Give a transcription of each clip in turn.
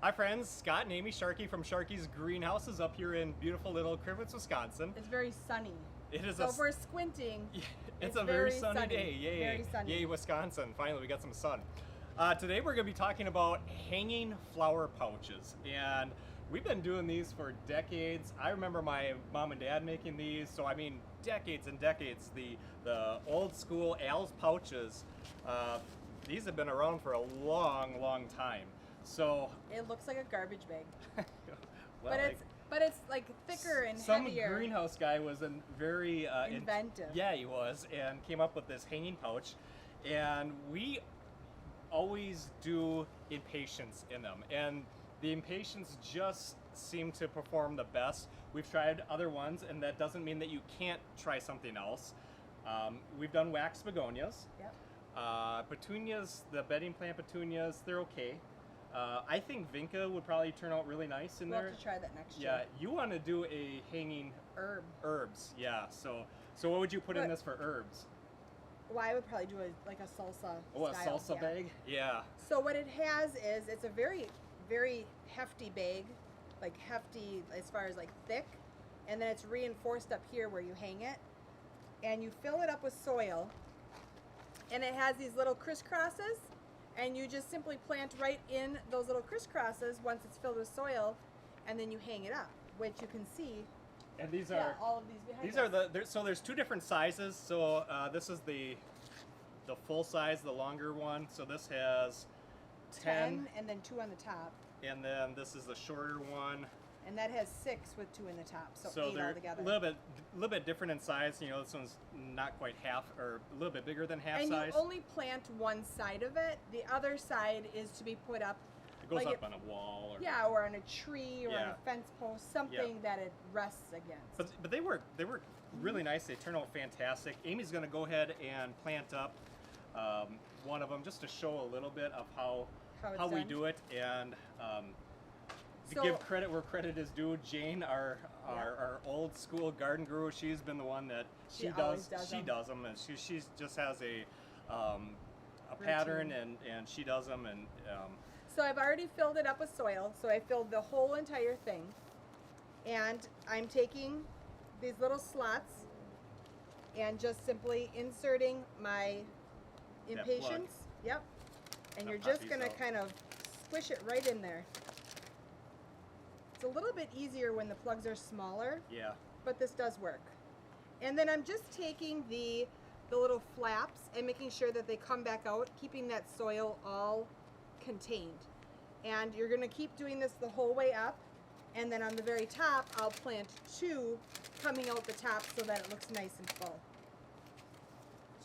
Hi friends, Scott and Amy Sharkey from Sharkey's Greenhouses up here in beautiful little Crivets, Wisconsin. It's very sunny. It is so if we're squinting, it's a very sunny day. Yay, very sunny. Yay, Wisconsin. Finally, we got some sun. Today we're going to be talking about hanging flower pouches. And we've been doing these for decades. I remember my mom and dad making these. So I mean, decades and decades. The old school Al's pouches, these have been around for a long, long time. So it looks like a garbage bag. well, but it's like thicker and heavier. Some greenhouse guy was very inventive. Yeah, he was, and came up with this hanging pouch. And we always do impatiens in them, and the impatiens just seem to perform the best. We've tried other ones, and that doesn't mean that you can't try something else. We've done wax begonias. Yep. Petunias, the bedding plant petunias, they're okay. I think Vinca would probably turn out really nice in there. We'll have to try that next year. Yeah, you want to do a hanging herbs. Yeah. So what would you put in this for herbs? Well, I would probably do a salsa. Oh, a style, salsa bag. Yeah. So what it has is it's a very, very hefty bag, like hefty as far as like thick, and then it's reinforced up here where you hang it, and you fill it up with soil, and it has these little crisscrosses. And you just simply plant right in those little crisscrosses once it's filled with soil, and then you hang it up, which you can see. And these are all of these behind these us. are so there's two different sizes. So this is the full size, the longer one. So this has 10 and then 2 on the top. And then this is the shorter one. And that has 6 with 2 in the top, so 8 they're altogether. A little bit different in size. You know, this one's not quite half, or a little bit bigger than half and size. You only plant one side of it. The other side is to be put up. It goes up on a wall, or on a tree, or on a fence post, something that it rests against. But they work really nice. They turn out fantastic. Amy's going to go ahead and plant up one of them just to show a little bit of how we do it, and to give credit where credit is due. Jane, our old school garden guru, she's been the one that she does them, and she just has a pattern, and she does them, and so I've already filled it up with soil. So I filled the whole entire thing, and I'm taking these little slots and just simply inserting my impatiens. Yep. And you're just gonna kind of squish it right in there. It's a little bit easier when the plugs are smaller. Yeah. But this does work. And then I'm just taking the little flaps and making sure that they come back out, keeping that soil all contained. And you're gonna keep doing this the whole way up. And then on the very top, I'll plant 2 coming out the top so that it looks nice and full.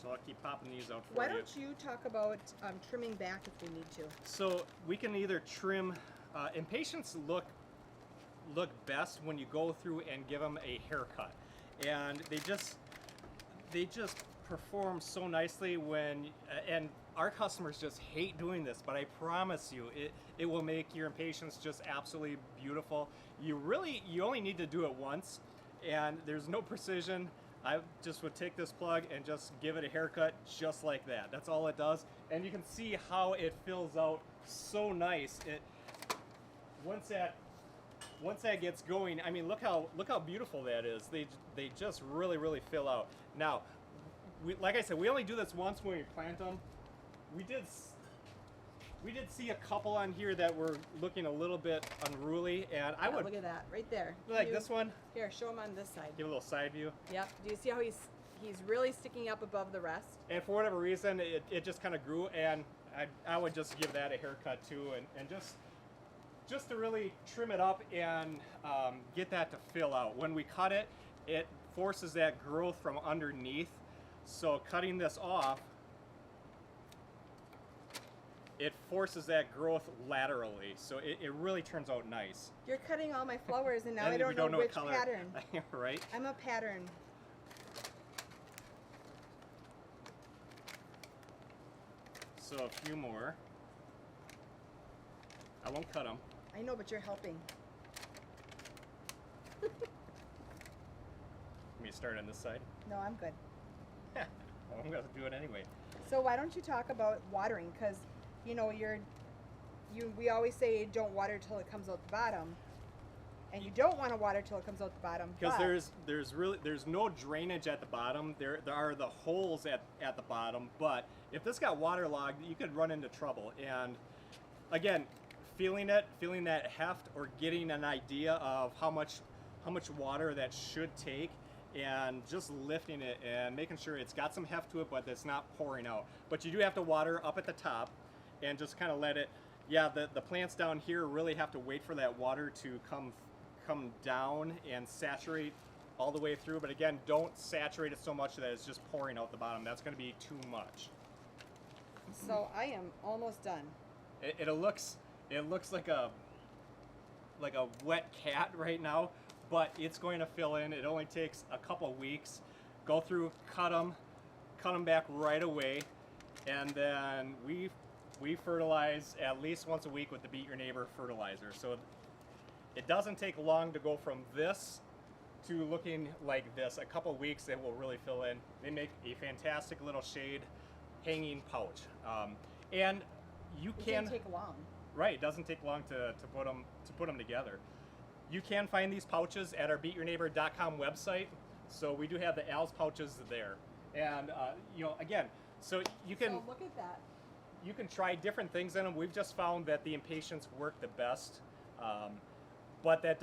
So I'll keep popping these out for you. Why don't you talk about trimming back if we need to? So we can either trim, impatiens look best when you go through and give them a haircut, and they just perform so nicely when, and our customers just hate doing this, but I promise you it will make your impatiens just absolutely beautiful. You only need to do it once, and there's no precision. I just would take this plug and just give it a haircut just like that. That's all it does, and you can see how it fills out so nice. Once that gets going, I mean, look how beautiful that is. They just really fill out. Now, like I said, we only do this once when we plant them. We did see a couple on here that were looking a little bit unruly, and I would look at that right there. Like this one. Here, show them on this side. Give a little side view. Yep. Do you see how he's really sticking up above the rest? And for whatever reason, it just kind of grew, and I would just give that a haircut too, and just to really trim it up and get that to fill out. When we cut it, it forces that growth from underneath. So cutting this off, it forces that growth laterally. So it really turns out nice. You're cutting all my flowers, and now I don't know which pattern. Right? I'm a pattern. So a few more. I won't cut them. I know, but you're helping. Let me start on this side. No, I'm good. Well, I'm going to do it anyway. So why don't you talk about watering? Because, you know, you're we always say don't water till it comes out the bottom, and you don't want to water till it comes out the bottom Because but- there's no drainage at the bottom. There are the holes at the bottom, but if this got waterlogged, you could run into trouble. And again, feeling that heft, or getting an idea of how much water that should take, and just lifting it and making sure it's got some heft to it, but it's not pouring out. But you do have to water up at the top and just kind of let it, yeah, the plants down here really have to wait for that water to come down and saturate all the way through. But again, don't saturate it so much that it's just pouring out the bottom. That's going to be too much. So I am almost done. It looks like a wet cat right now, but it's going to fill in. It only takes a couple weeks. Go through, cut them back right away, and then we fertilize at least once a week with the Beat Your Neighbor fertilizer. So it doesn't take long to go from this to looking like this. A couple weeks, it will really fill in. They make a fantastic little shade hanging pouch, and you It can didn't take long. right. It doesn't take long to put them together. You can find these pouches at our BeatYourNeighbor.com website. So we do have the Al's pouches there, and again, so you can. So look at that. You can try different things in them. We've just found that the Impatiens work the best, but that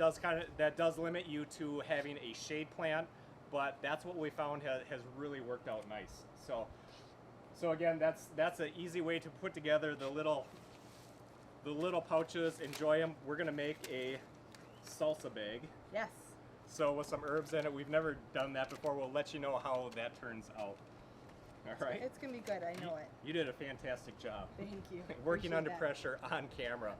does limit you to having a shade plant. But that's what we found has really worked out nice. So again, that's an easy way to put together the little pouches. Enjoy them. We're gonna make a salsa bag. Yes. So with some herbs in it, we've never done that before. We'll let you know how that turns out. All right. It's gonna be good. I know it. You did a fantastic job. Thank you. Working Appreciate under that. pressure on camera.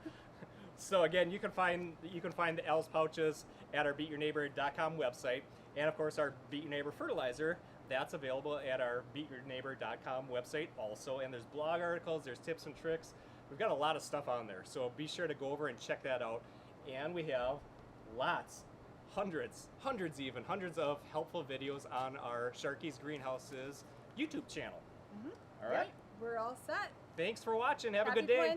So again, you can find the Al's pouches at our BeatYourNeighbor.com website, and of course our Beat Your Neighbor fertilizer. That's available at our BeatYourNeighbor.com website also. And there's blog articles, there's tips and tricks. We've got a lot of stuff on there, so be sure to go over and check that out. And we have lots, hundreds of helpful videos on our Sharky's Greenhouses YouTube channel. All right. Yep, we're all set. Thanks for watching. Have a Happy good day. planting.